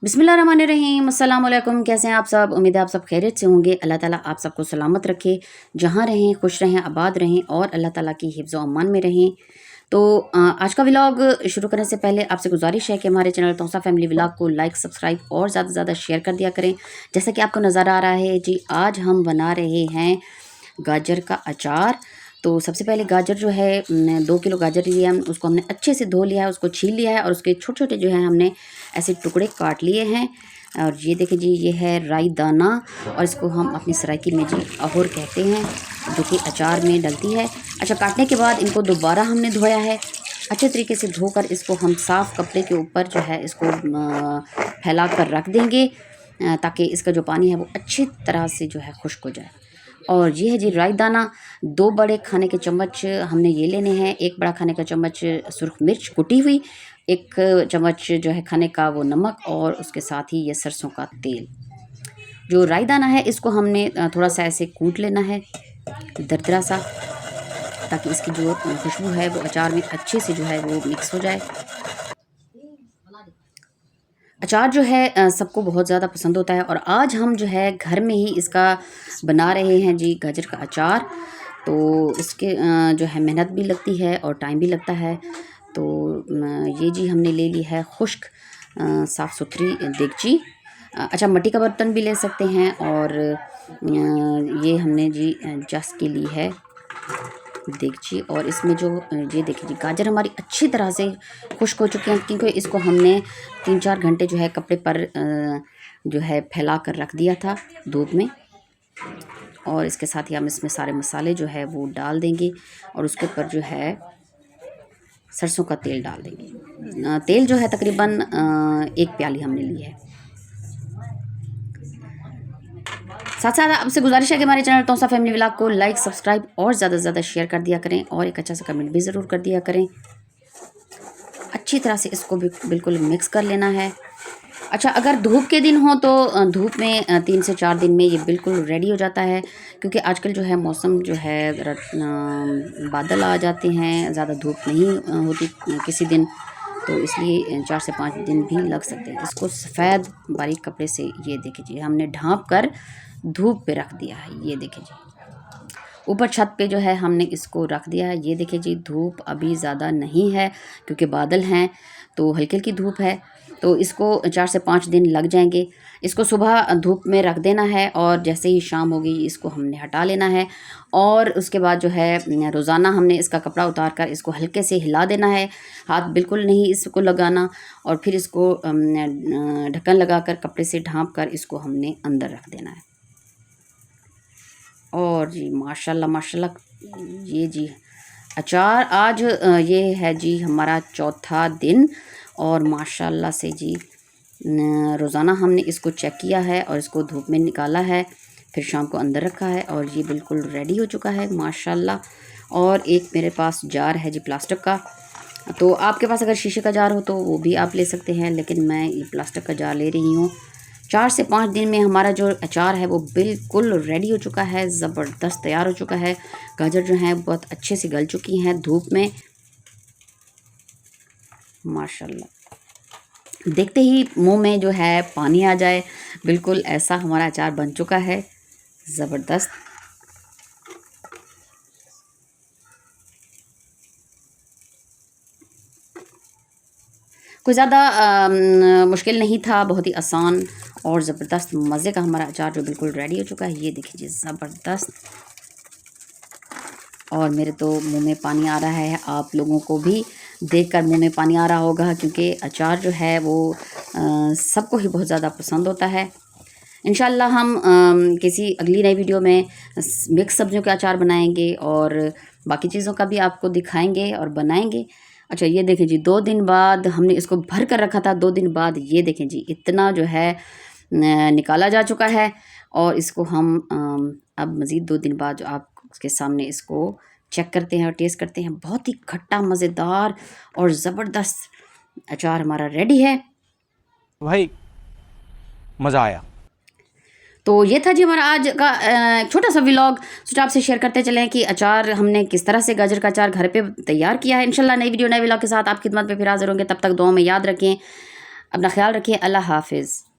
बिस्मिल्लाहिर्रहमानिर्रहीम अस्सलाम वालेकुम। कैसे हैं आप सब? उम्मीद है आप सब खैरियत से होंगे। अल्लाह ताला आप सबको सलामत रखे, जहाँ रहें खुश रहें, आबाद रहें और अल्लाह ताला की हिफ्ज़ व अमान में रहें। तो आज का व्लॉग शुरू करने से पहले आपसे गुजारिश है कि हमारे चैनल तोसा फैमिली व्लॉग को लाइक सब्सक्राइब और ज़्यादा से ज़्यादा शेयर कर दिया करें। जैसा कि आपको नज़र आ रहा है जी, आज हम बना रहे हैं गाजर का अचार। तो सबसे पहले गाजर जो है 2 किलो गाजर लिया हम, उसको हमने अच्छे से धो लिया है, उसको छील लिया है और उसके छोटे छोटे जो है हमने ऐसे टुकड़े काट लिए हैं। और ये देखिए जी, ये है राई दाना और इसको हम अपनी सराइकी में जी अहुर कहते हैं, जो कि अचार में डलती है। अच्छा, काटने के बाद इनको दोबारा हमने धोया है, अच्छे तरीके से धोकर इसको हम साफ़ कपड़े के ऊपर जो है इसको फैला कर रख देंगे, ताकि इसका जो पानी है वो अच्छी तरह से जो है खुश्क हो जाए। और ये है जी राई दाना, 2 बड़े खाने के चम्मच हमने ये लेने हैं। 1 बड़ा खाने का चम्मच सुरख मिर्च कुटी हुई, 1 चम्मच जो है खाने का वो नमक और उसके साथ ही ये सरसों का तेल। जो राई दाना है इसको हमने थोड़ा सा ऐसे कूट लेना है दरदरा सा, ताकि इसकी जो खुशबू है वो अचार में अच्छे से जो है वो मिक्स हो जाए। अचार जो है सबको बहुत ज़्यादा पसंद होता है और आज हम जो है घर में ही इसका बना रहे हैं जी, गाजर का अचार। तो इसके जो है मेहनत भी लगती है और टाइम भी लगता है। तो ये जी हमने ले ली है खुश्क साफ़ सुथरी देगची। अच्छा, मिट्टी का बर्तन भी ले सकते हैं। और ये हमने जी जस की ली है देगची। और इसमें जो ये देखिए जी, गाजर हमारी अच्छी तरह से खुश्क हो चुकी हैं, क्योंकि इसको हमने 3-4 घंटे जो है कपड़े पर जो है फैला कर रख दिया था धूप में। और इसके साथ ही हम इसमें सारे मसाले जो है वो डाल देंगे और उसके ऊपर जो है सरसों का तेल डाल देंगे। तेल जो है तकरीबन 1 प्याली हमने ली है। साथ साथ आपसे गुजारिश है कि हमारे चैनल तोसा फैमिली व्लॉग को लाइक सब्सक्राइब और ज़्यादा से ज़्यादा शेयर कर दिया करें और एक अच्छा सा कमेंट भी ज़रूर कर दिया करें। अच्छी तरह से इसको भी बिल्कुल मिक्स कर लेना है। अच्छा, अगर धूप के दिन हो तो धूप में 3 से 4 दिन में ये बिल्कुल रेडी हो जाता है, क्योंकि आजकल जो है मौसम जो है बादल आ जाते हैं, ज़्यादा धूप नहीं होती किसी दिन, तो इसलिए 4 से 5 दिन भी लग सकते हैं। इसको सफ़ेद बारीक कपड़े से ये देखिए जी हमने ढाँप कर धूप पे रख दिया है। ये देखिए जी, ऊपर छत पे जो है हमने इसको रख दिया है। ये देखिए जी, धूप अभी ज़्यादा नहीं है क्योंकि बादल हैं, तो हल्की हल्की धूप है। तो इसको 4 से 5 दिन लग जाएंगे। इसको सुबह धूप में रख देना है और जैसे ही शाम होगी इसको हमने हटा लेना है। और उसके बाद जो है रोज़ाना हमने इसका कपड़ा उतार कर इसको हल्के से हिला देना है, हाथ बिल्कुल नहीं इसको लगाना। और फिर इसको ढक्कन लगाकर कपड़े से ढाँप कर इसको हमने अंदर रख देना है। और जी माशाल्लाह माशाल्लाह, ये जी अचार आज ये है जी हमारा चौथा दिन। और माशाल्लाह से जी रोज़ाना हमने इसको चेक किया है और इसको धूप में निकाला है, फिर शाम को अंदर रखा है और ये बिल्कुल रेडी हो चुका है माशाल्लाह। और एक मेरे पास जार है जी प्लास्टिक का, तो आपके पास अगर शीशे का जार हो तो वो भी आप ले सकते हैं, लेकिन मैं ये प्लास्टिक का जार ले रही हूँ। 4 से 5 दिन में हमारा जो अचार है वो बिल्कुल रेडी हो चुका है, ज़बरदस्त तैयार हो चुका है। गाजर जो हैं बहुत अच्छे से गल चुकी हैं धूप में माशाल्लाह। देखते ही मुंह में जो है पानी आ जाए, बिल्कुल ऐसा हमारा अचार बन चुका है, ज़बरदस्त। कोई ज़्यादा मुश्किल नहीं था, बहुत ही आसान और ज़बरदस्त मज़े का हमारा अचार जो बिल्कुल रेडी हो चुका है। ये देखिए जी ज़बरदस्त। और मेरे तो मुंह में पानी आ रहा है, आप लोगों को भी देखकर मुंह में पानी आ रहा होगा, क्योंकि अचार जो है वो सबको ही बहुत ज़्यादा पसंद होता है। इंशाल्लाह हम किसी अगली नई वीडियो में मिक्स सब्जियों का अचार बनाएंगे और बाकी चीज़ों का भी आपको दिखाएंगे और बनाएंगे। अच्छा, ये देखें जी, 2 दिन बाद हमने इसको भर कर रखा था, 2 दिन बाद ये देखें जी इतना जो है निकाला जा चुका है। और इसको हम अब मज़ीद 2 दिन बाद जो आपके सामने इसको चेक करते हैं और टेस्ट करते हैं। बहुत ही खट्टा मज़ेदार और ज़बरदस्त अचार हमारा रेडी है भाई, मज़ा आया। तो ये था जी हमारा आज का छोटा सा व्लॉग। सोचा आपसे शेयर करते चलें कि अचार हमने किस तरह से गाजर का अचार घर पे तैयार किया है। इंशाल्लाह नई वीडियो नए व्लॉग के साथ आपकी खिदमत में फिर हाज़िर होंगे। तब तक दुआ में याद रखें, अपना ख्याल रखिए। अल्लाह हाफिज़।